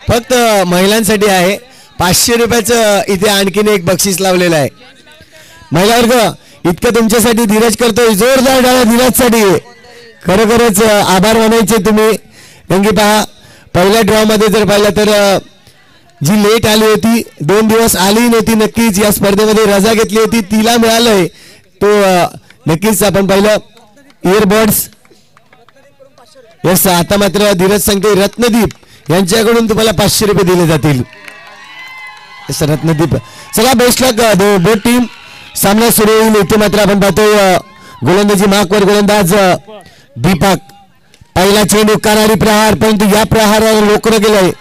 फक्त महिलांसाठी आहे. 500 रुपयाचं इथे आणखीन एक बक्षीस लावलेलं आहे. महिला वर्ग इतकं तुमच्यासाठी धीरज करतोय. जोरदार टाळ्या धीरजसाठी. खरोखरच आभार मानायचे तुम्ही. कारण की पहा पहिल्या ड्रॉ मध्ये जर पाहिलं तर जी लेट आली होती 2 दिवस आली नव्हती नक्कीच या स्पर्धेमध्ये रजा घेतली होती तिला मिळालंय तो नक्कीच आपण पाहिलं इयरबड्स. यस आता मात्र धीरज संके रत्नदीप यांच्याकडून तुम्हाला 500 रुपये दिले जातील. यस रत्नदीप. चला बेस्ट लक बोथ टीम. सामना सुरू होईल. इथे मात्र आपण पाहतोय गोलंदाजी मार्कवर गोलंदाज दीपक. पहिला चेंडू कानारी प्रहार परंतु या प्रहारावर लोकरं गेलंय.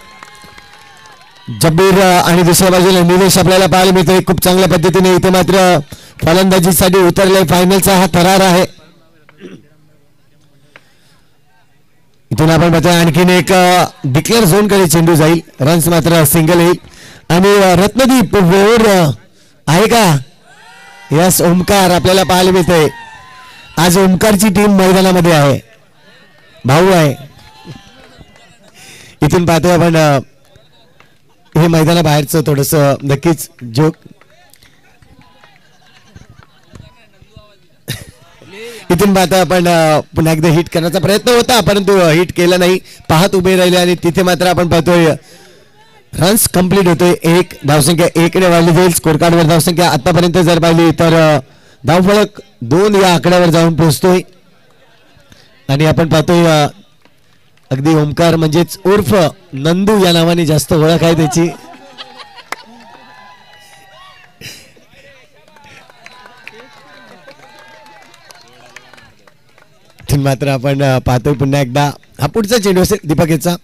जब्बीर आणि दुसऱ्या बाजूला निलेश आपल्याला पाहायला मिळतोय. खूप चांगल्या पद्धतीने इथे मात्र फलंदाजीसाठी उतरले. फायनलचा हा थरार आहे. इथून आपण पाहतोय आणखीन एक डिक्लेअर झोन कडे चेंडू जाईल. रन्स मात्र सिंगल येईल. आणि रत्नदीप वेळ आहे का. यस ओमकार आपल्याला पाहायला मिळतोय. आज ओमकारची टीम मैदानामध्ये आहे. भाऊ आहे. इथून पाहतोय आपण हे मैदानाबाहेरचं थोडस नक्कीच जोक. इथून पाहता आपण पुन्हा एकदा हिट करण्याचा प्रयत्न होता परंतु हिट केला नाही. पाहत उभे राहिले आणि तिथे मात्र आपण पाहतोय रन्स कंप्लीट होतोय. 1 धावसंख्या 1 ने वाढली जाईल. स्कोर कार्डवर धावसंख्या आतापर्यंत जर पाहिली तर धावफलक 2 या आकड्यावर जाऊन पोहोचतोय. आणि आपण पाहतोय अगदी ओमकार म्हणजेच उर्फ नंदू या नावाने जास्त ओळख आहे त्याची. मात्र आपण पाहतोय पुन्हा एकदा हा पुढचा चेंडू असेल दीपक याचा.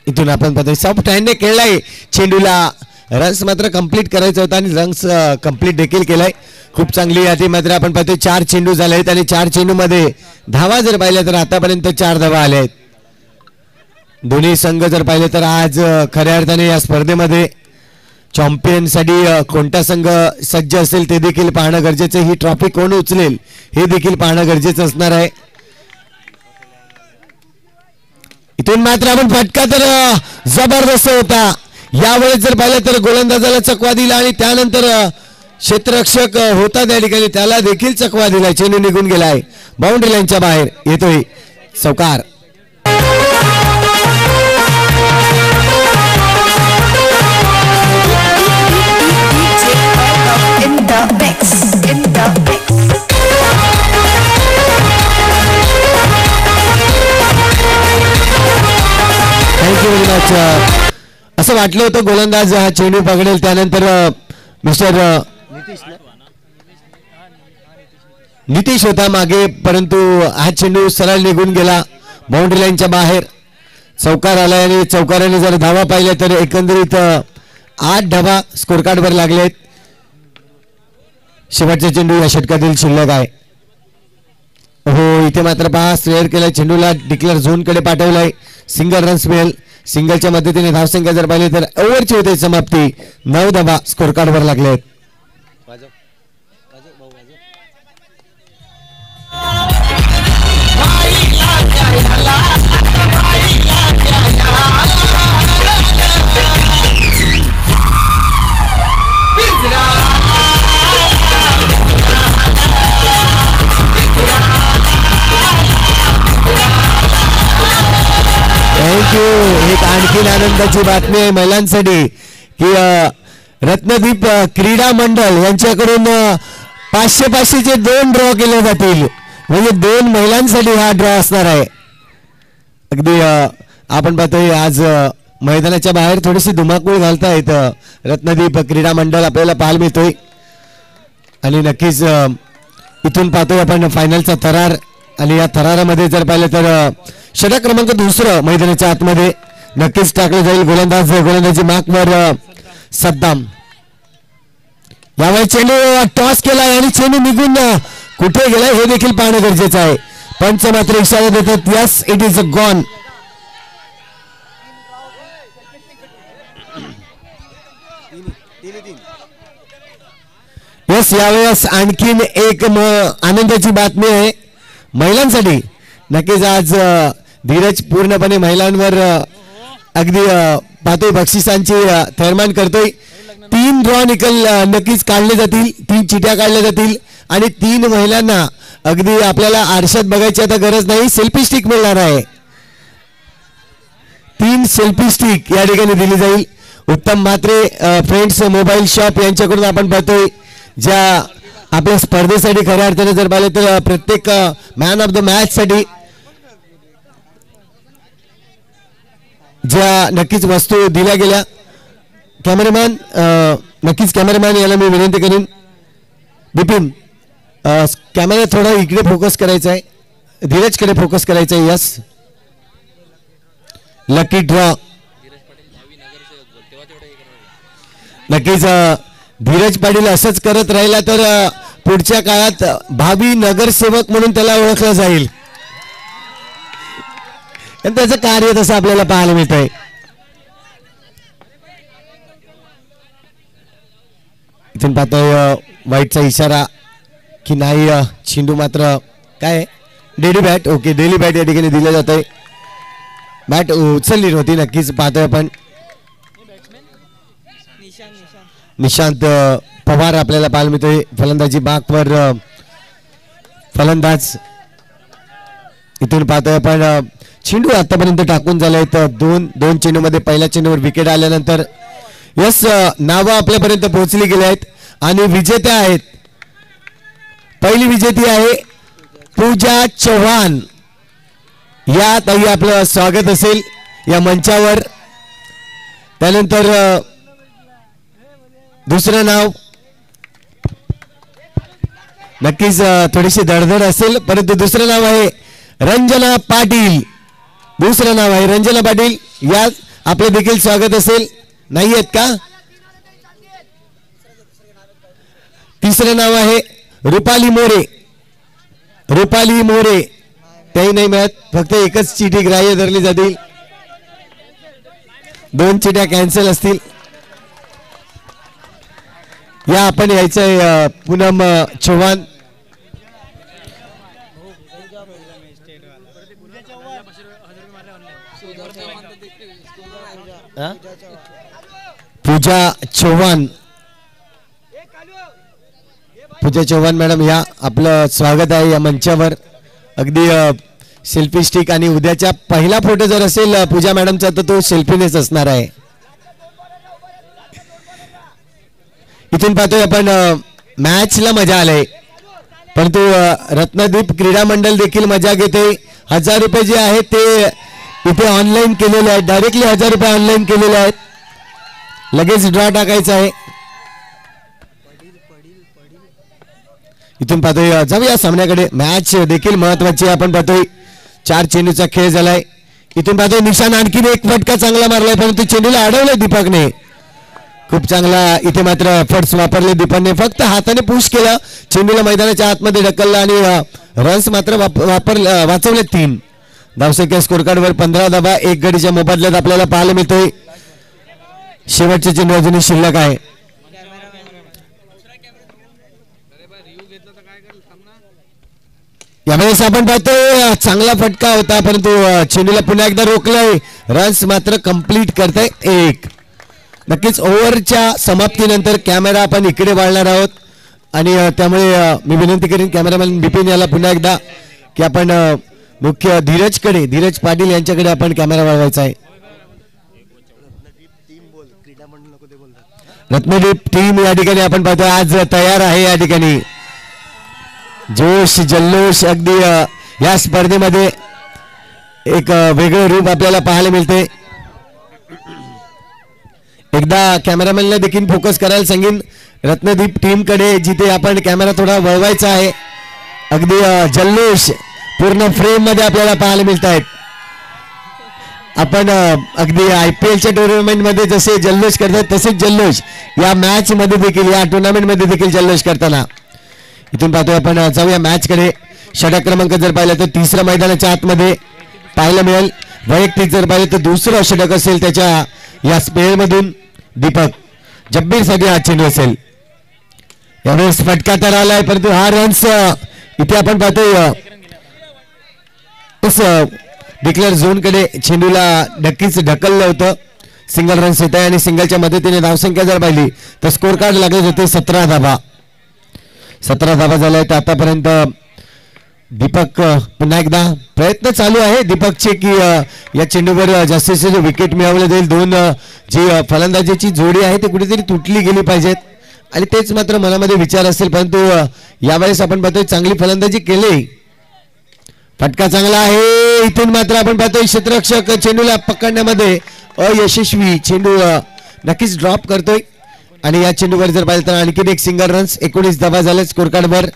इथून आपण पाहतोय सॉफ्ट हँडने खेळलाय चेंडूला. रन्स मात्र कंप्लीट करायचा होता आणि रन्स कंप्लीट देखील केलाय. खूप चांगली आधी मात्र आपण पाहतोय 4 चेंडू झाले आहेत आणि 4 चेंडू मध्ये धावा जर पाहिल्या तर आतापर्यंत 4 धावा आल्या आहेत. दोन्ही संघ जर पाहिले तर आज खऱ्या अर्थाने या स्पर्धेमध्ये चॅम्पियन साठी कोणता संघ सज्ज असेल ते देखील पाहणं गरजेचं. ही ट्रॉफी कोण उचलेल हे देखील पाहणं गरजेचं असणार आहे. इथून मात्र आपण फटका तर जबरदस्त होता. यावेळेस जर पाहिलं तर गोलंदाजाला चकवा दिला आणि त्यानंतर क्षेत्ररक्षक होता त्या ठिकाणी त्याला देखील चकवा दिला. चेंडू निघून गेलाय. बाउंड्री लाईनच्या बाहेर येतोय चौकार. Thank you very much. असं वाटलं होतं गोलंदाज हा चेंडू पकडेल त्यानंतर मिस्टर नितीश होता मागे परंतु हा चेंडू सरळ निघून गेला बाउंड्री लाईनच्या बाहेर. चौकार आलाय आणि चौकाराने जर धावा पाहिल्या तर एकंदरीत 8 धावा स्कोर कार्डवर लागलेत. शेवटचा चेंडू या षटकातील शिल्लक आहे. हो इथे मात्र पहा स्क्वेअर केलाय चेंडूला डिक्लेअर झोन कडे पाठवलाय. सिंगल रन्स मिळेल. सिंगलच्या मदतीने धावसंख्या जर पाहिली तर ओव्हरची होते समाप्ती. 9 धावा स्कोर कार्डवर लागलेत. थँक्यू. एक आणखीन आनंदाची बातमी आहे महिलांसाठी की रत्नदीप क्रीडा मंडळ यांच्याकडून 500-500चे 2 ड्रॉ केले जातील. म्हणजे 2 महिलांसाठी हा ड्रॉ असणार आहे. अगदी आपण पाहतोय आज मैदानाच्या बाहेर थोडीशी धुमाकूळ घालतायत रत्नदीप क्रीडा मंडळ आपल्याला पाहायला मिळतोय. आणि नक्कीच इथून पाहतोय आपण फायनलचा थरार. आणि या थरारामध्ये जर पाहिलं तर षटक क्रमांक 2 मैदानाच्या आतमध्ये नक्कीच टाकलं जाईल. गोलंदाजी मार्कवर सद्दाम. यावेळी चेंडू टॉस केलाय आणि चेंडू निघून कुठे गेलाय हे देखील पाहणं गरजेचं आहे. पंच मात्र इशारा देतात yes it is gone. Yes यावेळेस आणखीन एक आनंदाची बातमी आहे महिलांसाठी. नक्कीच आज धीरज पूर्णपणे महिलांवर अगदी पाहतोय बक्षिसांची थैमान करतोय. 3 ड्रॉ निकाल नक्कीच काढले जातील, 3 चिट्या काढल्या जातील आणि 3 महिलांना अगदी आपल्याला आरशात बघायची आता गरज नाही, सेल्फी स्टिक मिळणार आहे. 3 सेल्फी स्टिक या ठिकाणी दिली जाईल. उत्तम म्हात्रे फ्रेंड्स मोबाईल शॉप यांच्याकडून आपण पाहतोय ज्या आपल्या स्पर्धेसाठी खऱ्या अर्थाने जर पाहिलं तर प्रत्येक मॅन ऑफ द मॅच साठी ज्या नक्कीच वस्तू दिल्या गेल्या. कॅमेरामॅन नक्कीच कॅमेरामॅन याला मी विनंती करीन, बिपिन कॅमेरा थोडा इकडे फोकस करायचा आहे, धीरजकडे फोकस करायचा आहे. यस, लकी ड्रॉ नक्कीच धीरज पाटील असंच करत राहिला तर पुढच्या काळात भावी नगरसेवक म्हणून त्याला ओळखलं जाईल. त्याचं कार्य तसं आपल्याला पाहायला मिळत आहे. इथून पाहतोय वाईटचा इशारा की नाही, चेंडू मात्र काय daily bat. Okay, daily bat या ठिकाणी दिलं जात आहे. बॅट उचलली होती. नक्कीच पाहतोय आपण निशांत पवार आपल्याला पाहायला मिळतोय. फलंदाजी बाकवर फलंदाज. इथून पाहतोय आपण चेंडू आतापर्यंत टाकून झालाय तर दोन चेंडूमध्ये पहिल्या चेंडूवर विकेट आल्यानंतर यस नावं आपल्यापर्यंत पोहोचली गेली आहेत आणि विजेत्या आहेत. पहिली विजेती आहे पूजा चव्हाण. या ताई आपलं स्वागत असेल या मंचावर. त्यानंतर दुसरं नाव नक्कीच थोडीशी धडधड असेल परंतु दुसरं नाव आहे रंजना पाटील. दुसरं नाव आहे रंजना पाटील. या आपलं देखील स्वागत असेल. नाही आहेत का? तिसरं नाव आहे रुपाली मोरे. रुपाली मोरे त्याही नाही मिळत, फक्त एकच चिठी ग्राह्य धरली जातील. 2 चिठ्या कॅन्सल असतील. या आपण यायचंय पूनम चव्हाण. पूजा चव्हाण. पूजा चव्हाण मॅडम या आपलं स्वागत आहे या मंचावर. अगदी सेल्फी स्टिक आणि उद्याच्या पहिला फोटो जर असेल पूजा मॅडमचा तर तो सेल्फीनेच असणार आहे. इथून पाहतोय आपण मॅचला मजा आलाय परंतु रत्नदीप क्रीडा मंडळ देखील मजा घेते. 1000 रुपये जे आहेत ते इथे ऑनलाईन केलेले आहेत. डायरेक्टली 1000 रुपये ऑनलाईन केलेले आहेत. लगेच ड्रॉ टाकायचा आहे. इथून पाहतोय जाऊया सामन्याकडे. मॅच देखील महत्वाची आपण पाहतोय. 4 चेंडूचा खेळ झालाय. इथून पाहतोय निशान आणखीन एक फटका चांगला मारलाय परंतु चेंडूला अडवलंय दीपकने. खूप चांगला इथे मात्र एफर्ट्स वापरले दीपकने. फक्त हाताने पुश केला, चेंडूला मैदानाच्या आतमध्ये ढकलला आणि रन्स मात्र वाचवले 3 धावसंख्या. स्कोर कार्डवर 15 धावा 1 गडीच्या मोबदल्यात आपल्याला पाहायला मिळतोय. शेवटचे चेंडू अजूनही शिल्लक आहे. यावेळेस आपण पाहतोय चांगला फटका होता परंतु चेंडूला पुन्हा एकदा रोखलंय. रन्स मात्र कंप्लीट करताय 1. नक्कीच ओव्हरच्या समाप्तीनंतर कॅमेरा आपण इकडे वळणार आहोत आणि त्यामुळे मी विनंती करीन कॅमेरामॅन बिपिन याला पुन्हा एकदा की आपण मुख्य धीरज पाटील यांच्याकडे आपण कॅमेरा वळवायचा आहे. रत्नदीप टीम या ठिकाणी आपण पाहतो आज तयार आहे. या ठिकाणी जोश जल्लोष अगदी या स्पर्धेमध्ये एक वेगळं रूप आपल्याला पाहायला मिळते. एकदा कॅमेरामॅनला देखील फोकस करायला सांगेन रत्नदीप टीम कडे जिथे आपण कॅमेरा थोडा वळवायचा आहे. अगदी जल्लोष पूर्ण फ्रेम मध्ये आपल्याला पाहायला मिळत आहेत. आपण अगदी IPLच्या टुर्नामेंट मध्ये जसे जल्लोष करतात तसेच जल्लोष या मॅच मध्ये देखील या टुर्नामेंट मध्ये देखील जल्लोष करताना इथून पाहतोय आपण. जाऊया मॅच कडे. षटक क्रमांक जर पाहिला तर 3रं मैदानाच्या आतमध्ये पाहायला मिळेल. वैयक्तिक जर पाहिलं तर 2रं षटक असेल त्याच्या या स्पेअरमधून दीपक जब्बीर साठी हा चेंडू असेल. यावेळेस फटका तर आलाय परंतु हा रन्स इथे आपण पाहतोय डिक्लेअर झोनकडे चेंडूला नक्कीच ढकललं होतं. सिंगल रन्स येत आहे आणि सिंगलच्या मदतीने धावसंख्या जर पाहिली तर स्कोर कार्ड लागले होते 17 धाबा. 17 धाबा झाल्या आहेत आतापर्यंत. दीपक पुन्हा एकदा प्रयत्न चालू आहे दीपकचे की या चेंडूवर जास्तीत जास्त विकेट मिळवलं जाईल. दोन जी फलंदाजीची जोडी आहे ती कुठेतरी तुटली गेली पाहिजेत आणि तेच मात्र मनामध्ये विचार असेल. परंतु यावेळेस आपण पाहतोय चांगली फलंदाजी केली. फटका चांगला आहे. इथून मात्र आपण पाहतोय क्षेत्ररक्षक चेंडूला पकडण्यामध्ये अयशस्वी. चेंडू नक्कीच ड्रॉप करतोय आणि या चेंडूवर जर पाहिलं तर आणखीन एक सिंगल रन्स. 19 धावा झाले स्कोर कार्डवर.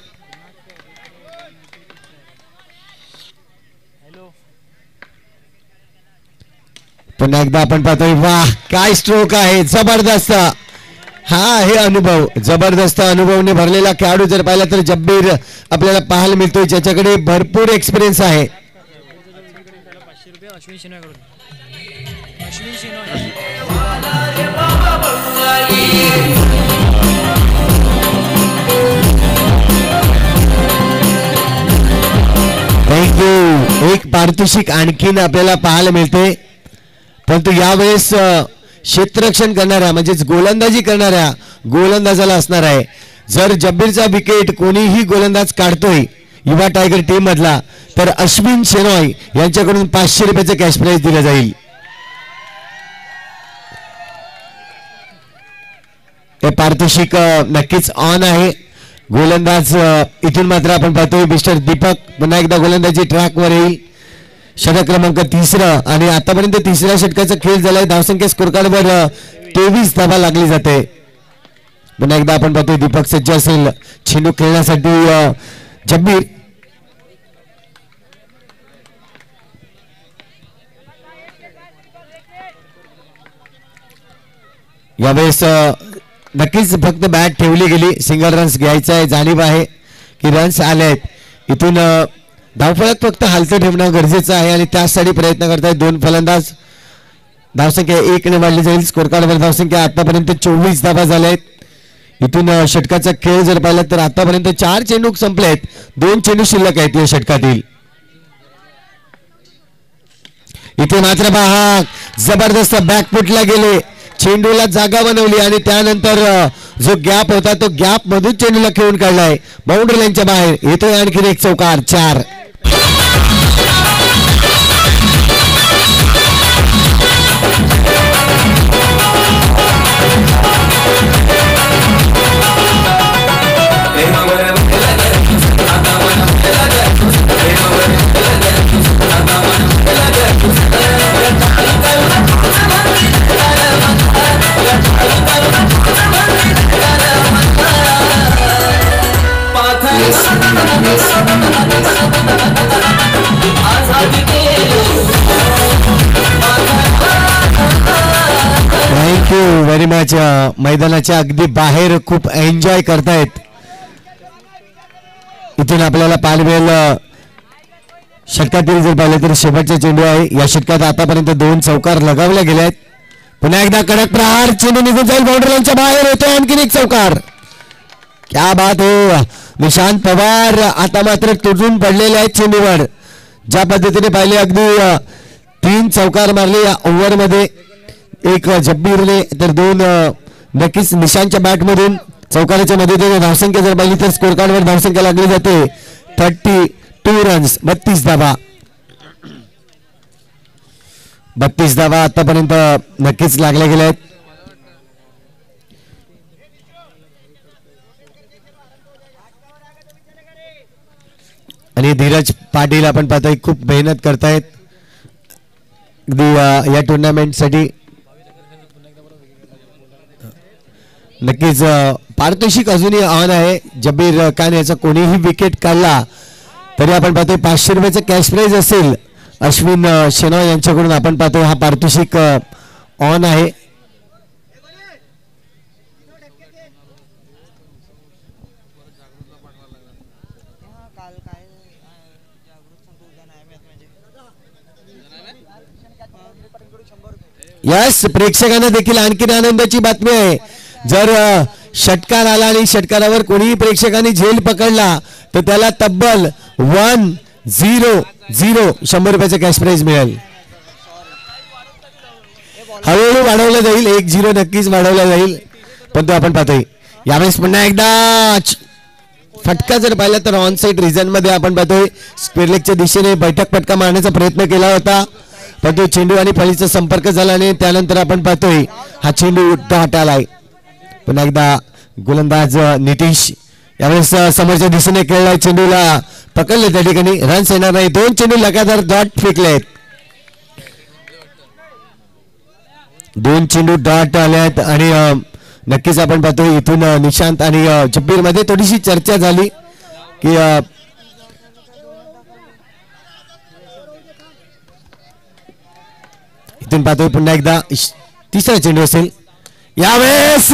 पुन्हा एकदा आपण पाहतोय वाह काय स्ट्रोक आहे जबरदस्त. हा हे अनुभव जबरदस्त अनुभवने भरलेला खेळाडू जर पाहिला तर जब्बीर आपल्याला पाहायला मिळतोय ज्याच्याकडे भरपूर एक्सपिरियन्स आहे. थँक्यू. एक पारितोषिक आणखीन आपल्याला पाहायला मिळते. परंतु यावेळेस क्षेत्ररक्षण करणाऱ्या म्हणजेच गोलंदाजी करणाऱ्या गोलंदाजाला असणार आहे. जर जब्बीरचा विकेट कोणीही गोलंदाज काढतोय युवा टायगर टीम मधला तर अश्विन शेनॉय यांच्याकडून 500 रुपयाचं कॅश प्राइज दिलं जाईल. हे पारितोषिक नक्कीच ऑन आहे. गोलंदाज इथून मात्र आपण पाहतोय मिस्टर दीपक पुन्हा एकदा गोलंदाजी ट्रॅकवर येईल. षटक क्रमांक 3 आणि आतापर्यंत 3ऱ्या षटकाचा खेळ झालाय. धावसंख्या स्कोर कार्डवर 23 धावा लागली जाते. पुन्हा एकदा आपण पाहतोय दीपक सज्ज असेल चेंडू खेळण्यासाठी. जब्बीर यावेळेस नक्कीच फक्त बॅट ठेवली गेली. सिंगल रन्स घ्यायचा आहे. जाणीव आहे की रन्स आले आहेत. इथून धावफलक फक्त हालतं ठेवणं गरजेचं आहे आणि त्यासाठी प्रयत्न करतायत दोन फलंदाज. धावसंख्या 1 ने वाढली जाईल. स्कोर कार्डवर धावसंख्या आतापर्यंत 24 धावा झाल्या आहेत. इथून षटकाचा खेळ जर पाहिला तर आतापर्यंत 4 चेंडू संपले आहेत. 2 चेंडू शिल्लक आहेत या षटकातील. इथे मात्र पहा जबरदस्त बॅकफुटला गेले. चेंडूला जागा बनवली आणि त्यानंतर जो गॅप होता तो गॅप मधून चेंडूला खेळून काढलाय. बाउंड्री लाईनच्या बाहेर येतोय आणखी एक चौकार. 4. Thank you very much. मैदानाच्या अगदी बाहेर खूप एन्जॉय करतायत. इथून आपल्याला पाहायला मिळेल षटकातील जर पाहिलं तर शेवटचा चेंडू आहे. या षटकात आतापर्यंत 2 चौकार लगावले गेले आहेत. पुन्हा एकदा कडक प्रहार. चेंडू निघून जाईल. बाउंड्री लाईनच्या बाहेर येतोय आणखीन एक चौकार. क्या बात हो. निशांत पवार आता मात्र तुटून पडलेले आहेत चेंडूवर. ज्या पद्धतीने पाहिले अगदी 3 चौकार मारले या ओव्हरमध्ये. एक जब्बीरने तर 2 नक्कीच निशांतच्या बॅटमधून. चौकाराच्या मदतीने धावसंख्या जर पाहिली तर स्कोर कार्डवर धावसंख्या लागली जाते 32 रन्स. 32 धावा. 32 धावा आतापर्यंत नक्कीच लागल्या गेल्या आहेत. आणि धीरज पाटील आपण पाहतोय खूप मेहनत करतायत या टुर्नामेंटसाठी. नक्कीच पारितोषिक अजूनही ऑन आहे. जब्बीर खान याचा कोणीही विकेट काढला तरी आपण पाहतोय 500 रुपयाचं कॅश प्राइज असेल. अश्विन शेनॉय यांच्याकडून आपण पाहतोय हा पारितोषिक ऑन आहे. यस प्रेक्षकांना देखील आणखीन आनंदाची बातमी आहे. जर षटकार आला आणि षटकारावर कोणीही प्रेक्षकांनी झेल पकडला तर त्याला तब्बल 1000 0 100 रुपयाचा कॅश प्राइज मिळेल. हळूहळू वाढवलं जाईल, 1-0 नक्कीच वाढवला जाईल. पण तो आपण पाहतोय यावेळेस पुन्हा एकदा फटका जर पाहिला तर ऑन साइड रिजन मध्ये आपण पाहतोय स्क्वेअर लेगच्या दिशेने बैठक फटका मारण्याचा प्रयत्न केला होता, पण तो चेंडू आणि फळीचा संपर्क झाला आणि त्यानंतर आपण पाहतोय हा चेंडू डॉट आलाय. पुन्हा एकदा गोलंदाज नितीश यावेळेस समोरच्या दिशेने खेळलाय, चेंडूला पकडले त्या ठिकाणी रन्स येणार नाही. 2 चेंडू लगातार डॉट फेकलेत, 2 चेंडू डॉट आल्यात आणि नक्कीच आपण पाहतोय इथून निशांत आणि जब्बीर मध्ये थोडीशी चर्चा झाली की इथून पाहतोय पुन्हा एकदा तिसरा चेंडू असेल. यावेळेस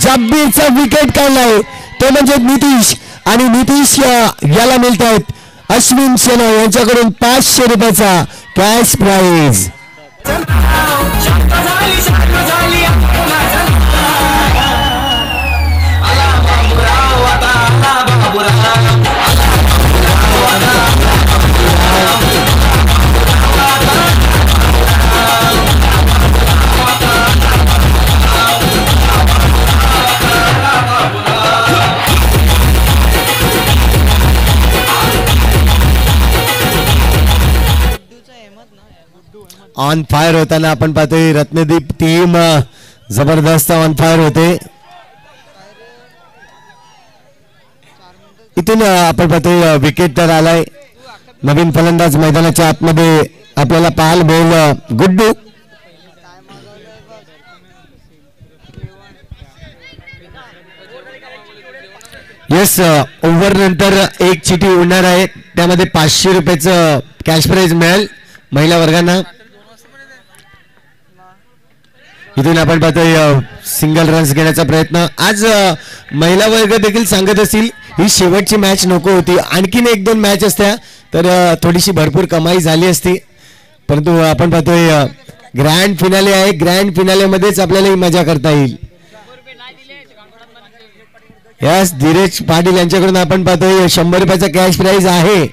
जब्बीरचा विकेट काढलाय तो म्हणजे नितीश आणि नितीश याला मिळत आहेत अश्विन शेनो यांच्याकडून 500 रुपयाचा कॅश प्राइज. ऑन फायर होताना आपण पाहतोय रत्नदीप टीम जबरदस्त ऑन फायर होते. इथून आपण पाहतोय विकेट तर आलाय, नवीन फलंदाज मैदानाच्या आतमध्ये आपल्याला पाहायला मिळेल गुड्डू. येस ओव्हर नंतर एक चिठी उडणार आहे, त्यामध्ये 500 रुपयाचं कॅश प्राइज मिळेल महिला वर्गांना. इथून आपण पाहतोय सिंगल रन्स घेण्याचा प्रयत्न. आज महिला वर्ग देखील सांगत असतील ही शेवटची मॅच नको होती, आणखीन 1-2 मॅच असत्या तर थोडीशी भरपूर कमाई झाली असती, परंतु आपण पाहतोय ग्रँड फिनाले आहे, ग्रँड फिनाले मध्येच आपल्याला ही मजा करता येईल. यस धीरज पाटील यांच्याकडून आपण पाहतोय 100 रुपयाचा कॅश प्राइज आहे.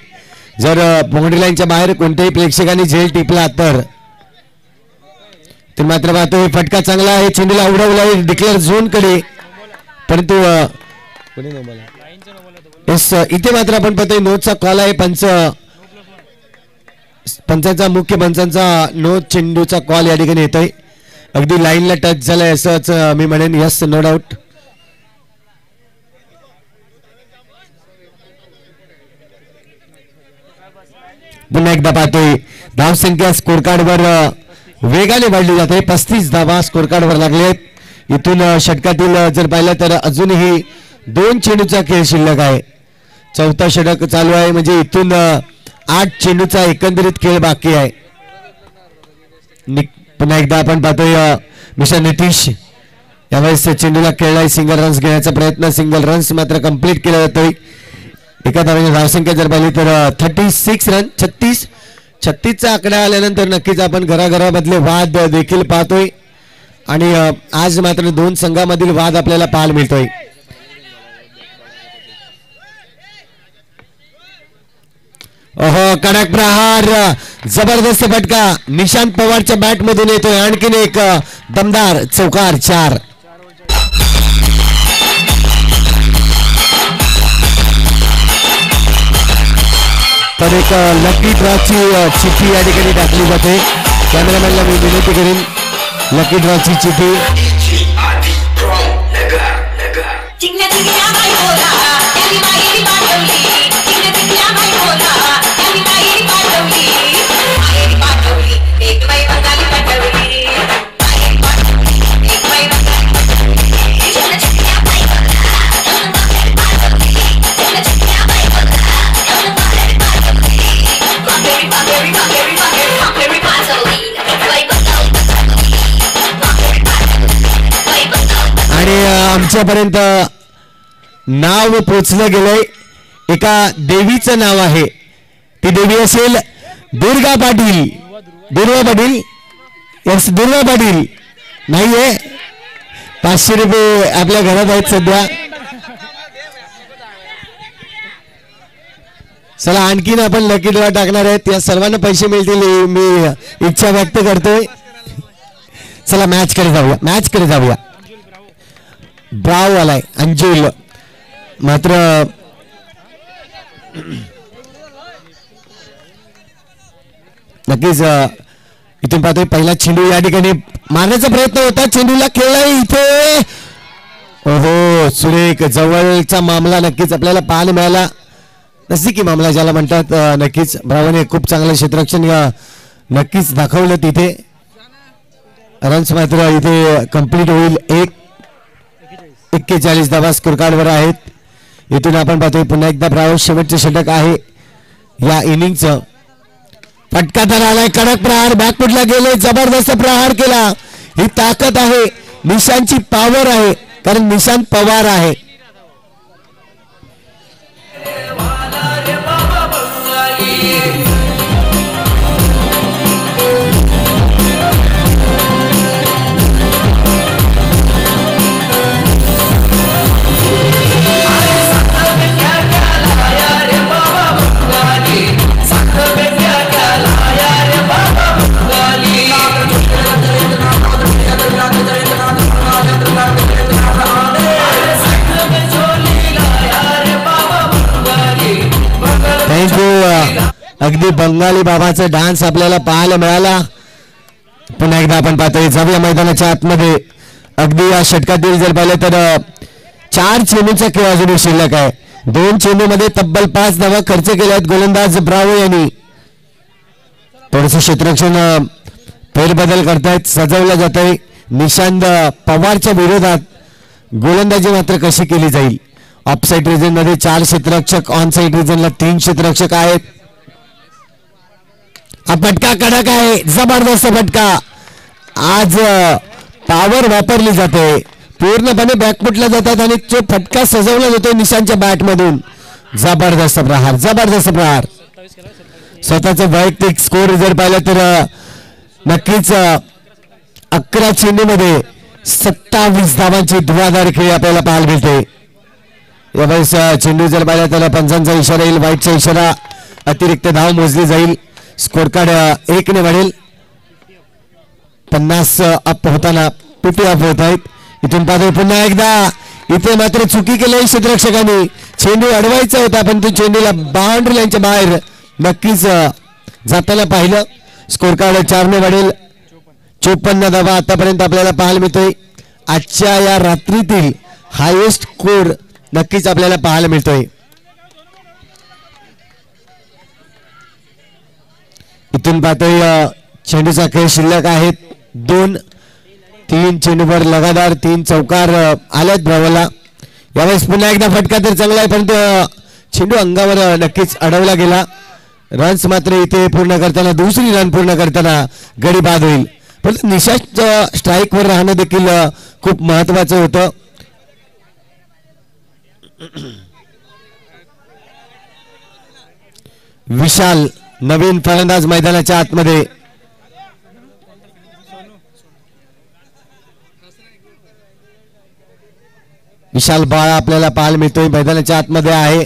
जर बाउंड्री लाईनच्या बाहेर कोणत्याही प्रेक्षकांनी झेल टिपला तर मात्र पाहतोय फटका चांगला आहे, चेंडूला उडवला आहे डिक्लेअर झोन कडे, परंतु यस इथे मात्र आपण पाहतोय नोचा कॉल आहे. पंचांचा मुख्य पंचांचा नो चेंडूचा कॉल या ठिकाणी येतोय. अगदी लाईनला टच झालाय असंच मी म्हणेन. Yes no doubt. पुन्हा एकदा पाहतोय धावसंख्या स्कोर कार्डवर वेगाने वाढली जाते. 35 धावा स्कोर कार्डवर लागलेत. इथून षटकातील जर पाहिलं तर अजूनही 2 चेंडूचा खेळ शिल्लक आहे. 4था षटक चालू आहे, म्हणजे इथून 8 चेंडूचा एकंदरीत खेळ बाकी आहे. पुन्हा एकदा आपण पाहतोय मिस्टर नितीश यावेळेस चेंडूला खेळलाय, सिंगल रन्स घेण्याचा प्रयत्न, सिंगल रन्स मात्र कंप्लीट केला जातोय. एका धावेने धावसंख्या जर पाहिली तर 36 रन. 36चा आकडा आल्यानंतर नक्कीच आपण घराघरामधले वाद देखील पाहतोय आणि आज मात्र 2 संघामधील वाद आपल्याला पाहायला मिळतोय. ओहो कडक प्रहार, जबरदस्त फटका निशांत पवारच्या बॅट मधून येतोय. आणखीन एक दमदार चौकार 4. तर एक लकी ड्रॉची चिठ्ठी या ठिकाणी टाकली जाते. कॅमेरामॅनला मी विनंती करीन लकी ड्रॉची चिठ्ठी. आमच्यापर्यंत नाव पोचलं गेलंय. एका देवीचं नाव आहे, ती देवी असेल दुर्गा पाटील. दुर्गा पाटील, यस दुर्गा पाटील नाहीये. 500 रुपये आपल्या घरात आहेत सध्या. चला आणखीन आपण लकी ड्रॉ टाकणार आहेत, या सर्वांना पैसे मिळतील मी इच्छा व्यक्त करतोय. चला मॅच कडे जाऊया. ब्राव आलाय अंजुल, मात्र नक्कीच इथून पाहतोय पहिला चेंडू या ठिकाणी मारण्याचा प्रयत्न होता, चेंडूला खेळलाय इथे. ओहो, सुरेख जवळचा मामला नक्कीच आपल्याला पाहायला मिळाला, नजदीकी मामला ज्याला म्हणतात. नक्कीच ब्रावोने खूप चांगलं क्षेत्ररक्षण नक्कीच दाखवलं तिथे. रन्स मात्र इथे कंप्लीट होईल. 41 धावा स्कोर कार्डवर आहेत. इथून आपण पाहतोय पुन्हा एकदा ब्रावो शेवटचे षटक आहे या इनिंगचं. फटका तर आलाय, कडक प्रहार बॅकफुटला गेले, जबरदस्त प्रहार केला. ही ताकद आहे, निशांची पॉवर आहे, कारण निशांत पवार आहे. अगदी बंगाली बाबाचा डान्स आपल्याला पाहायला मिळाला. पुन्हा एकदा आपण पाहतोय जाऊया मैदानाच्या आतमध्ये. अगदी या षटकातील जर पाहिलं तर 4 चेंडूचा खेळ अजून शिल्लक आहे. 2 चेंडूमध्ये तब्बल 5 धावा खर्च केल्या आहेत गोलंदाज ब्रावो यांनी. थोडंसं क्षेत्ररक्षण फेरबदल करतायत, सजवलं जात आहे. निशांत पवारच्या विरोधात गोलंदाजी मात्र कशी केली जाईल. ऑफसाईड रिजन मध्ये 4 क्षेत्ररक्षक, ऑन साईड रिजनला 3 क्षेत्ररक्षक आहेत. हा फटका कडक आहे, जबरदस्त फटका. आज पॉवर वापरली जाते, पूर्णपणे बॅकफुटला जातात आणि जो फटका सजवला जातो निशांच्या बॅट मधून. जबरदस्त प्रहार, जबरदस्त प्रहार. स्वतःचं वैयक्तिक स्कोर जर पाहिलं तर नक्कीच 11 चेंडूमध्ये 27 धावांची धुवाधार खेळी आपल्याला पाहायला मिळते. यावेळेस चेंडू जर पाहिला तर पंचांचा इशारा येईल, वाईटचा इशारा, अतिरिक्त धाव मोजली जाईल. स्कोर कार्ड 1 ने वाढेल. 50 अप होताना 50 अप होत आहेत. इथून पाहतोय पुन्हा एकदा इथे मात्र चुकी केली क्षेत्ररक्षकांनी. चेंडू अडवायचा होता पण तो चेंडूला बाउंड्री लाईनच्या बाहेर नक्कीच जाताना पाहिलं. स्कोर कार्ड 4 ने वाढेल. 54 धावा आतापर्यंत आपल्याला पाहायला मिळतोय. आजच्या या रात्रीतील हायेस्ट स्कोर नक्कीच आपल्याला पाहायला मिळतोय. इथून पाहतोय चेंडूचा खेळ शिल्लक आहेत 2-3 चेंडूवर लगातार 3 चौकार आल्यात ब्रावोला. यावेळेस पुन्हा एकदा फटका तर चांगला आहे परंतु चेंडू अंगावर नक्कीच अडवला गेला. रन्स मात्र इथे पूर्ण करताना, दुसरी रन पूर्ण करताना गडी बाद होईल. परंतु निशांतच्या स्ट्राईकवर राहणं देखील खूप महत्वाचं होतं. विशाल नवीन फलंदाज मैदानाच्या आतमध्ये. विशाल बाळा आपल्याला पाहायला मिळतोय, मैदानाच्या आतमध्ये आहे.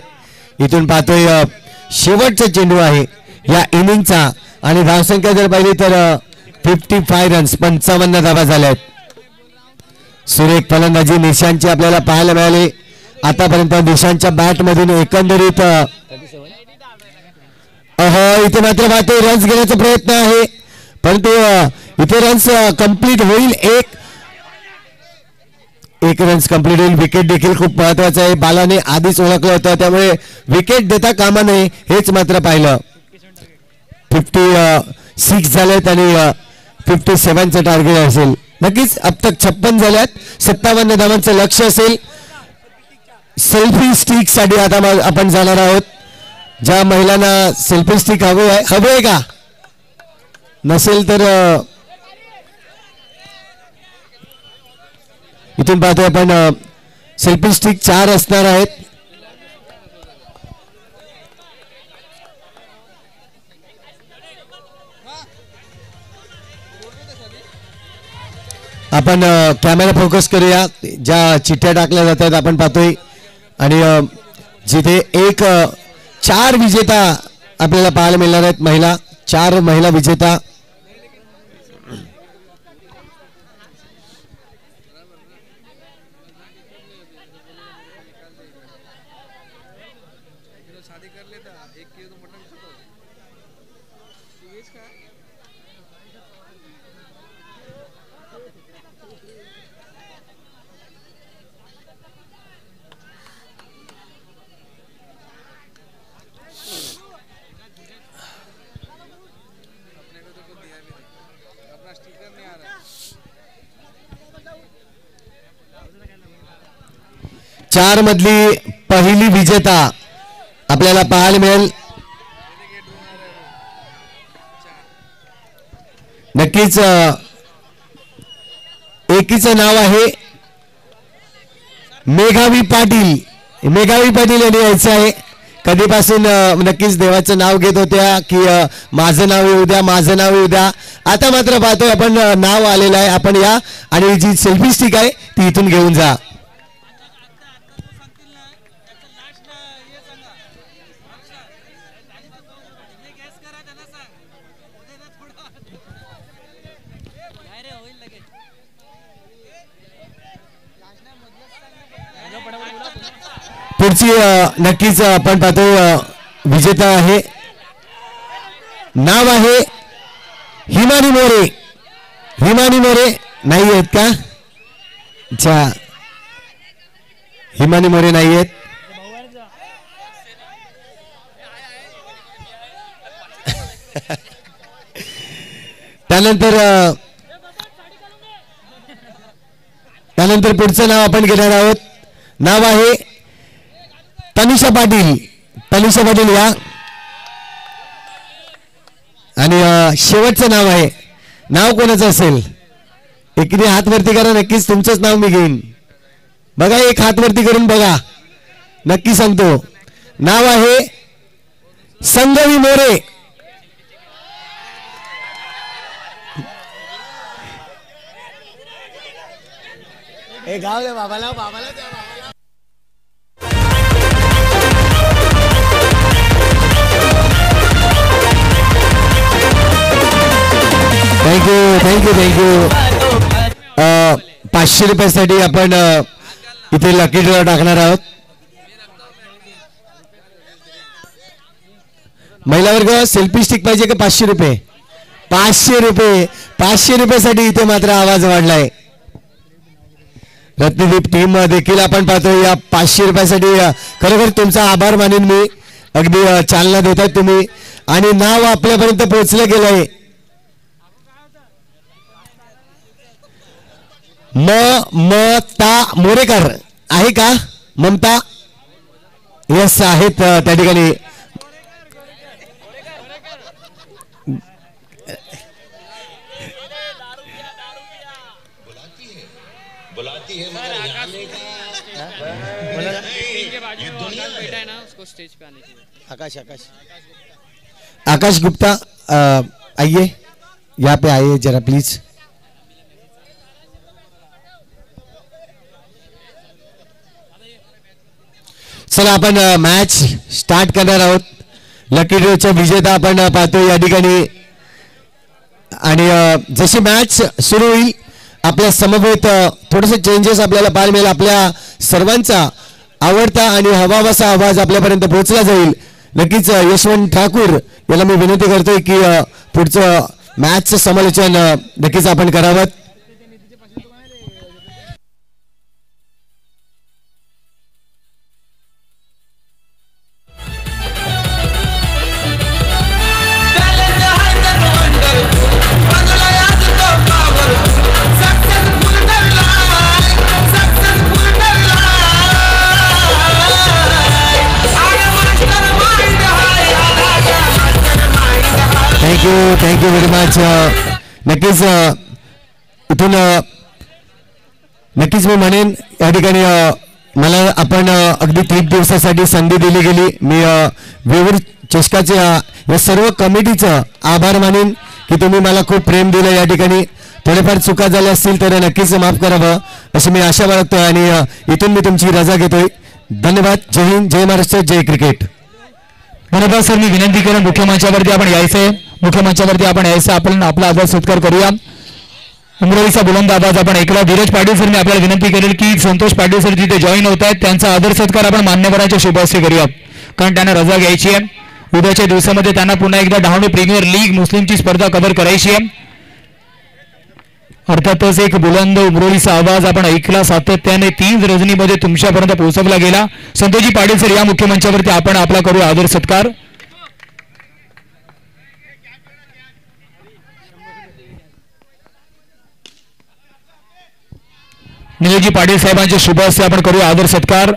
इथून पाहतोय शेवटचा चेंडू आहे या इनिंगचा आणि धावसंख्या जर पाहिली तर 55 रन्स, 55 धावा झाल्यात. सुरेख फलंदाजी निशांतची आपल्याला पाहायला मिळाली. आतापर्यंत निशांतच्या बॅट मधून एकंदरीत इथे मात्र पाहतोय रन्स घेण्याचा प्रयत्न आहे परंतु इथे रन्स कंप्लीट होईल. एक रन्स कंप्लीट होईल. विकेट देखील खूप महत्वाचं आहे. बालाने आधीच ओळखलं होतं त्यामुळे विकेट देता कामा नये हेच मात्र पाहिलं. 56 झालेत आणि 57चं टार्गेट असेल. नक्कीच अब तक 56 झाल्यात. 57 धावांचं लक्ष असेल. सेल्फी स्टिक साठी आता आपण जाणार आहोत. ज्या महिलांना सेल्फी स्टिक हवे का नसेल तर इथून पाहतोय आपण सेल्फी स्टिक 4 असणार आहेत. आपण कॅमेरा फोकस करूया. ज्या चिठ्ठ्या टाकल्या जातात आपण पाहतोय आणि जिथे एक 4 विजेता आपल्याला पाहायला मिळणार आहेत. महिला 4 महिला विजेता. चार मधली पहिली विजेता आपल्याला पाहायला मिळेल. नक्कीच एकीचं नाव आहे मेघावी पाटील. मेघावी पाटील यांनी यायचं आहे. कधीपासून नक्कीच देवाचं नाव घेत होत्या की माझं नाव येऊ द्या, माझं नाव येऊ द्या. आता मात्र पाहतोय आपण नाव आलेलं आहे. आपण या आणि जी सेल्फी स्टिक आहे ती इथून घेऊन जा. पुढची नक्कीच आपण पाहतो विजेता आहे. नाव आहे हिमानी मोरे. हिमानी मोरे नाही आहेत का? अच्छा, हिमानी मोरे नाही आहेत. त्यानंतर पुढचं नाव आपण घेणार आहोत. नाव आहे तनिषा पाटील. तनिषा पाटील या. आणि शेवटचं नाव आहे. नाव कोणाचं असेल? एकीने हात वरती करा. नक्कीच तुमचंच नाव मी घेईन. बघा, एक हात वरती करून बघा. नक्की सांगतो. नाव आहे संगवी मोरे. हे गाव दे बाबाला. बाबाला द्या. थँक्यू. 500 रुपयासाठी आपण इथे लकी ड्रॉ टाकणार आहोत. महिला वर्ग सेल्फी स्टिक पाहिजे का? 500 रुपये. 500 रुपये. 500 रुपयासाठी इथे मात्र आवाज वाढलाय. रत्नदीप टीम देखील आपण पाहतो या 500 रुपयासाठी. खरोखर तुमचा आभार मानेन मी. अगदी चालना देतात तुम्ही आणि नाव आपल्यापर्यंत पोहोचलं गेलंय. ममता मोरेकर आहे का? ममता यस आहेत त्या ठिकाणी. आकाश गुप्ता आइए, यहाँ पे आइए जरा प्लीज. चला आपण मॅच स्टार्ट करणार आहोत. लकी ड्रॉच्या विजेता आपण पाहतो या ठिकाणी. आणि जशी मॅच सुरू होईल आपल्या समवेत थोडेसे चेंजेस आपल्याला पाहायला मिळेल. आपल्या सर्वांचा आवडता आणि हवावासा आवाज आपल्यापर्यंत पोहोचला जाईल. नक्कीच यशवंत ठाकूर याला मी विनंती करतोय की पुढचं मॅचचं समालोचन नक्कीच आपण करावं. Thank you very much. नक्कीच इथून नक्कीच मी म्हणेन या ठिकाणी मला आपण अगदी 3 दिवसासाठी संधी दिली गेली. मी वेऊर चषकाच्या या सर्व कमिटीचं आभार मानेन की तुम्ही मला खूप प्रेम दिलं. या ठिकाणी थोडेफार चुका झाल्या असतील तर नक्कीच माफ करावं अशी मी आशा बाळगतोय. आणि इथून मी तुमची रजा घेतोय. धन्यवाद. जय हिंद, जय महाराष्ट्र, जय क्रिकेट. धन्यवाद सर. मी विनंती करेन मुख्य मंचावरती आपण यायचंय. मुख्य मंचावरती आपण यायचं. आपण आपला आदर सत्कार करूया. उमरोलीचा बुलंद आवाज आपण ऐकला. धीरज पाटील सरने आपल्याला विनंती करेल की संतोष पाटील सर तिथे जॉईन होत आहेत. त्यांचा आदर सत्कार आपण मान्यवरांच्या शुभ हस्ते करूया, कारण त्यांना रजा घ्यायची आहे. उद्याच्या दिवसामध्ये त्यांना पुन्हा एकदा डहाणू प्रीमियर लीग मुस्लिमची स्पर्धा कव्हर करायची आहे. अर्थातच एक बुलंद उमरोलीचा आवाज आपण ऐकला. सातत्याने 3 रजनीमध्ये तुमच्यापर्यंत पोहोचवला गेला. संतोषजी पाटील सर या मुख्य मंचावरती आपण आपला करूया आदर सत्कार. नियोजी पाटील साहेबांचे शुभ हस्ते आपण करूया आदर सत्कार.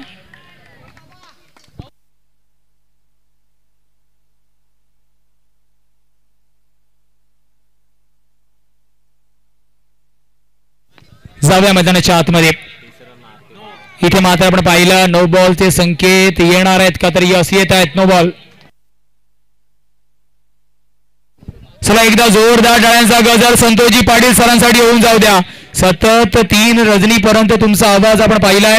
जाऊया मैदानाच्या आतमध्ये. इथे मात्र आपण पाहिलं नो बॉलचे संकेत येणार आहेत का, तर यस येत आहेत. No ball. चला एकदा जोरदार टाळ्यांचा गजर संतोषजी पाटील सरांसाठी होऊन जाऊ द्या. सतत 3 रजनीपर्यंत तुमचा आवाज आपण पाहिलाय.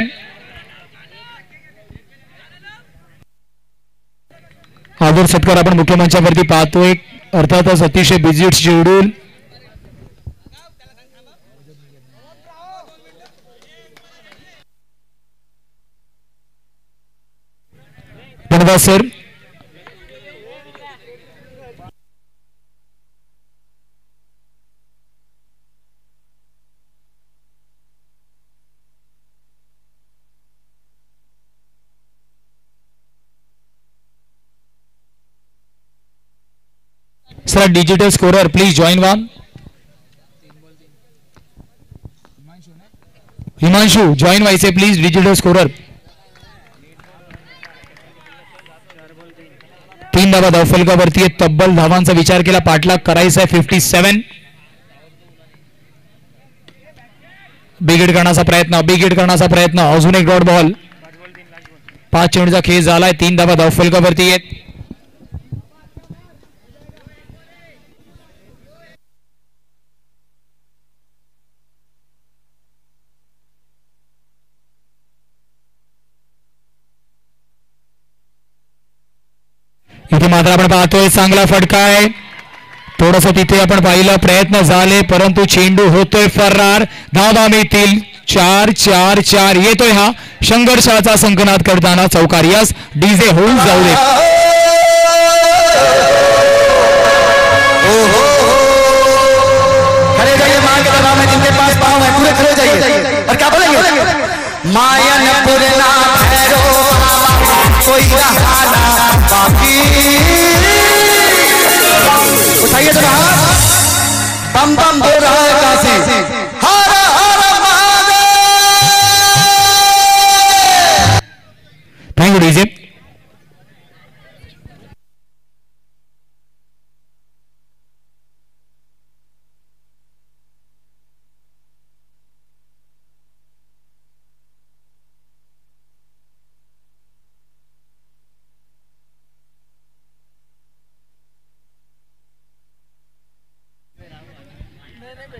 आदर सत्कार आपण मुख्य मंचावरती पाहतोय. अर्थातच अतिशय बिझी शेड्यूल. धन्यवाद sir. Sir digital scorer please join one. Himanshu join व्हायचे प्लीज डिजिटल स्कोरर. 3 धावा धावफलकावरती. तब्बल धावांचा विचार केला पाठलाग करायचा आहे. 57. बिगेड करण्याचा प्रयत्न. अजून एक डॉट बॉल. 5 चेंडूचा खेळ झालाय. 3 धावा धावफलकावरती आहेत. इथे मात्र आपण पाहतोय चांगला फटका आहे. थोडस तिथे आपण पाहिलं प्रयत्न झाले, परंतु चेंडू होतोय फरार. धावा मिळतील 4-4-4. येतोय हा संघर्षाचा संकनाद करताना चौकार. यस डीजे होऊन जाऊ दे. खड़े जाइए मां के दरबार में, जिनके पास पाँव है पूरे खड़े जाइए. और क्या बोलेंगे? मायन पुरना भैरो कोई रहा बाकी. उठाइए जरा बम बम बोल रहा है काशी. हर हर महादेव. Thank you DJ.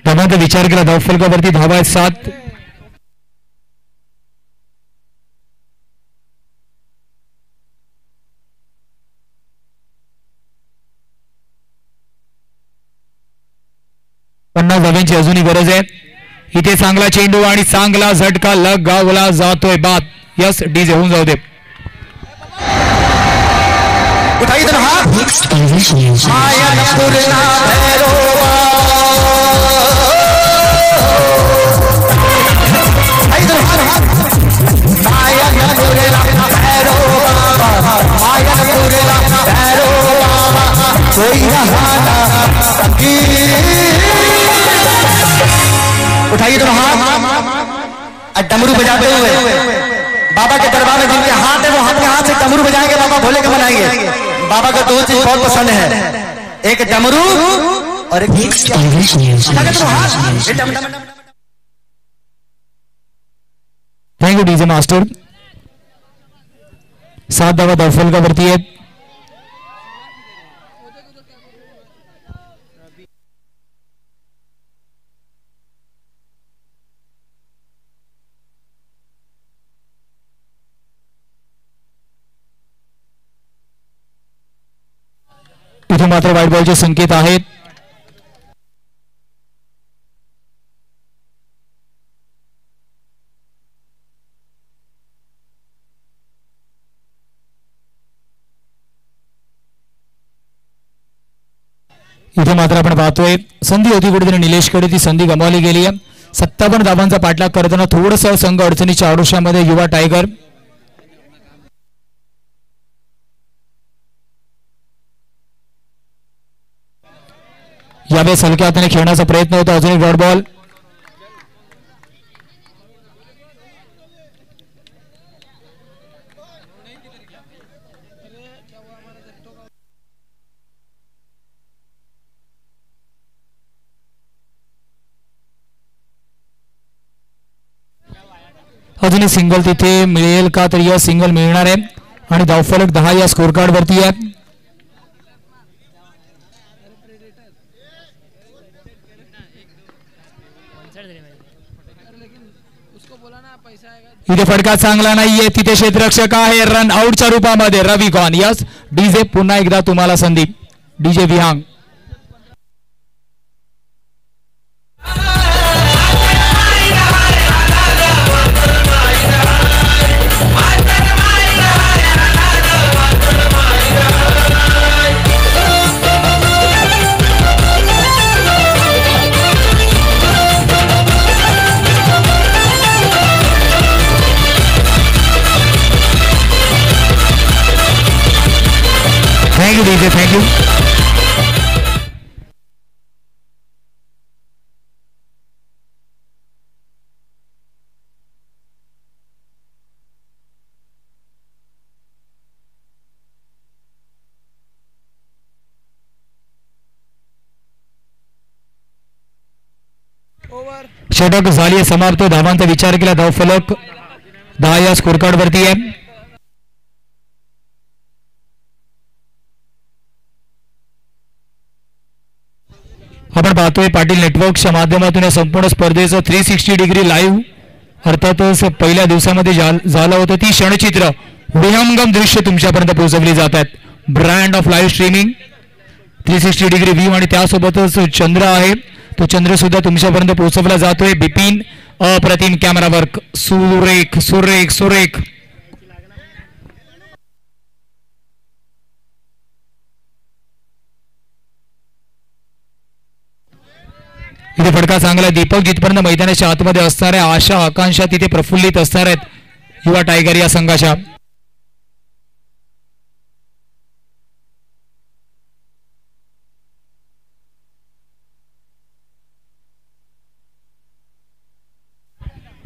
धावांचा विचार केला. धावफलकावरती धावा आहेत 7. धाव्यांची अजूनही गरज आहे. इथे चांगला चेंडू आणि चांगला झटका लगावला जातोय. बाद. यस डीजे होऊन जाऊ दे. उठाइए जरा हाथ. मायन पुरना भैरो उठाइए दोनों हाथ. डमरू बजाते हुए बाबा के दरबार में जिनके हाथ है वो अपने हाथ से डमरू बजाएंगे. बाबा भोले के मनाएंगे. बाबा को 2 चीज बहुत पसंद है, एक डमरू और एक थैंक यू डीजे मास्टर. 7 धावा धावफलकावरती आहेत. मात्र वाईट बॉलचे संकेत आहेत. इथे मात्र आपण पाहतोय संधी होती कुठेतरी निलेशकडे, ती संधी गमावली गेली आहे. 57 धावांचा पाठलाग करताना थोडंसं संघ अडचणीच्या आडोशामध्ये युवा टायगर. यावेळेस हलक्या हाताने खेळण्याचा प्रयत्न होता. अजून एक डॉट बॉल. अजूनही सिंगल तिथे मिळेल का, तर या सिंगल मिळणार आहे आणि धावफलक 10 या स्कोर कार्ड वरती आहे. इथे फटका चांगला नाहीये, तिथे क्षेत्ररक्षक आहे. रन आउटच्या रूपामध्ये रवी गॉन. यस डीजे पुन्हा एकदा तुम्हाला संधी. DJ Vihang. Thank you, DJ. Thank you. षटक झाली समाप्त. धावांचा विचार केला. धावफलक 10 या स्कोर कार्ड वरती आहे. आपण पाहतोय पाटील नेटवर्कच्या माध्यमातून या संपूर्ण स्पर्धेचं 360 डिग्री लाईव्ह अर्थातच पहिल्या दिवसामध्ये झालं होतं ती क्षणचित्र विहंगम दृश्य तुमच्यापर्यंत पोहोचवली जातात. Brand of live streaming 360 degree view आणि त्यासोबतच चंद्र आहे, तो चंद्र सुद्धा तुमच्यापर्यंत पोहोचवला जातोय. बिपिन अप्रतिम कॅमेरा वर्क. सुरेख सुरेख सुरेख. इथे फटका चांगला. दीपक जिथपर्यंत मैदानाच्या आतमध्ये असणार आहे, आशा आकांक्षा तिथे प्रफुल्लित असणार आहेत युवा टायगर या संघाच्या.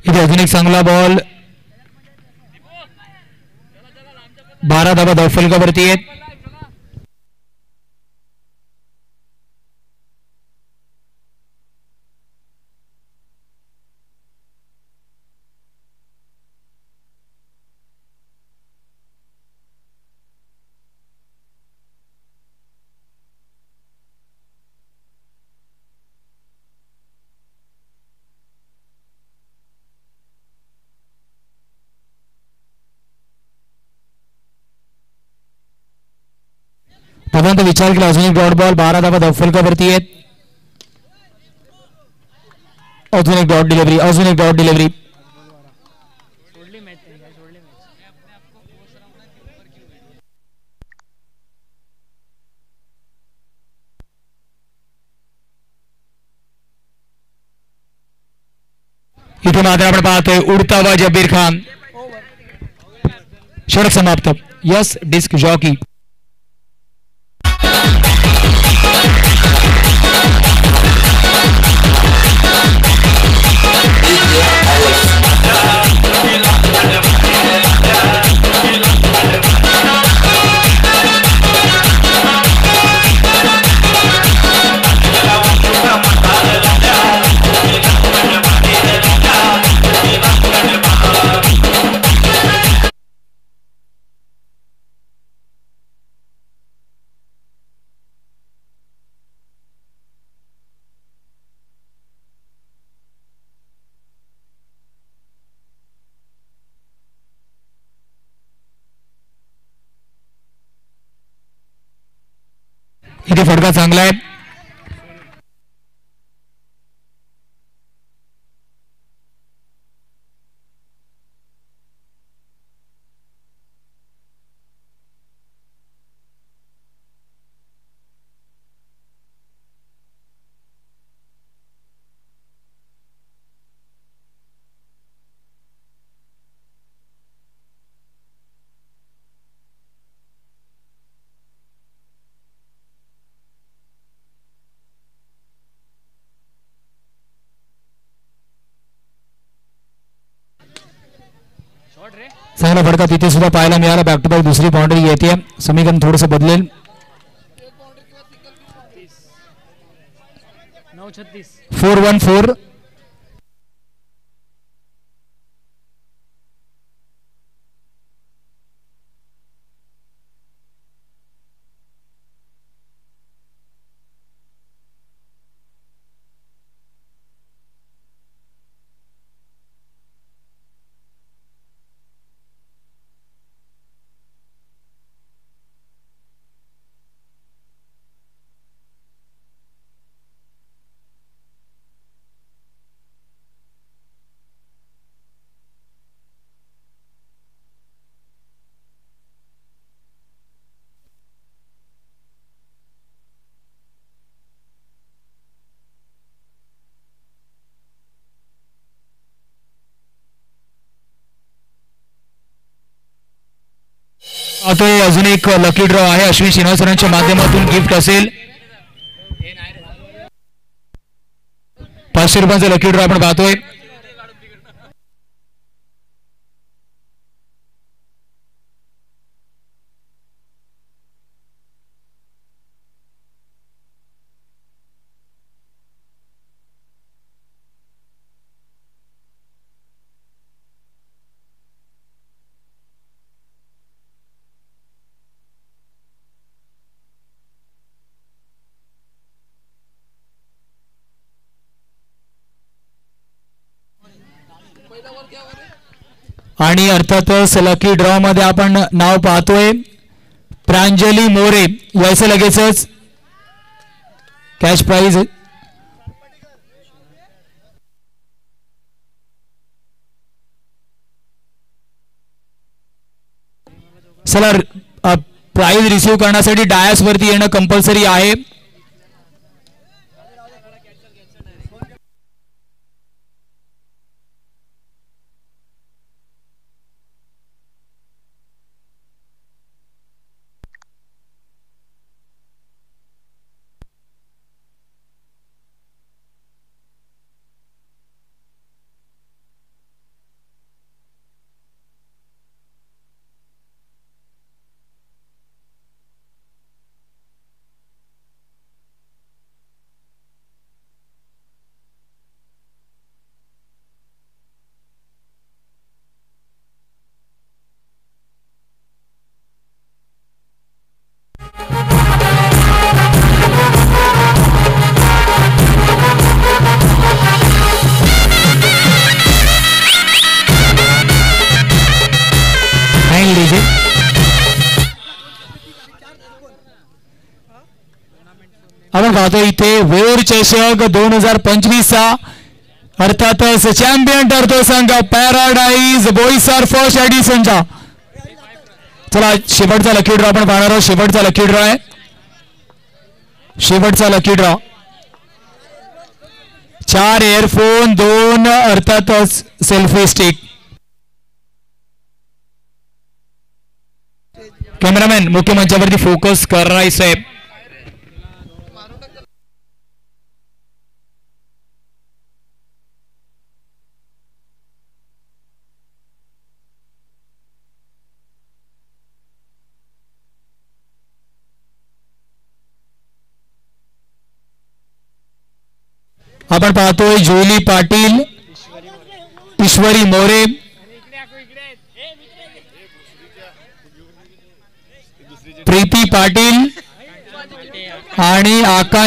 इथे अजून एक चांगला बॉल. 12 धावा धावफलकावरती आहेत. धावांचा विचार केला. अजून एक डॉट बॉल. 12 धावा धावफलकावरती आहेत. अजून एक डॉट डिलिव्हरी. अजून एक डॉट डिलिव्हरी. इथे मात्र आपण पाहतोय उडता हुआ जब्बीर खान. षटक समाप्त. Yes disc jockey. इथे फटका चांगला आहे. चांगला फटका तिथे सुद्धा पाहायला मिळाला. बॅक टू बॅक दुसरी बाउंड्री येते. समीकरण थोडस बदलेल. 4-1-4. अजून एक लकी ड्रॉ आहे. अश्विन श्रीनिवासरावांच्या माध्यमातून गिफ्ट असेल. 500 रुपयांचा लकी ड्रॉ आपण पाहतोय. आणि अर्थातच लकी ड्रॉ मध्ये आपण नाव पाहतोय प्रांजली मोरे. यायचं लगेचच कॅश प्राइज. चला प्राइज रिसीव्ह करण्यासाठी डायस वरती येणं कंपल्सरी आहे. आपण पाहतो इथे वेर चषक 2025 चा अर्थातच चॅम्पियन ठरतो संघ पॅराडाईज बोईसर फर्स्ट एडिशनचा. चला शेवटचा लकी ड्रॉ आपण पाहणार आहोत. शेवटचा लकी ड्रॉ आहे. शेवटचा लकी ड्रॉ 4 एअरफोन 2 अर्थातच सेल्फी स्टिक. कॅमेरामॅन मुख्य मंचावरती फोकस कराय साहेब. आपण पाहतोय जुली पाटील, ईश्वरी मोरे, प्रीती पाटील आणि आकांक्षा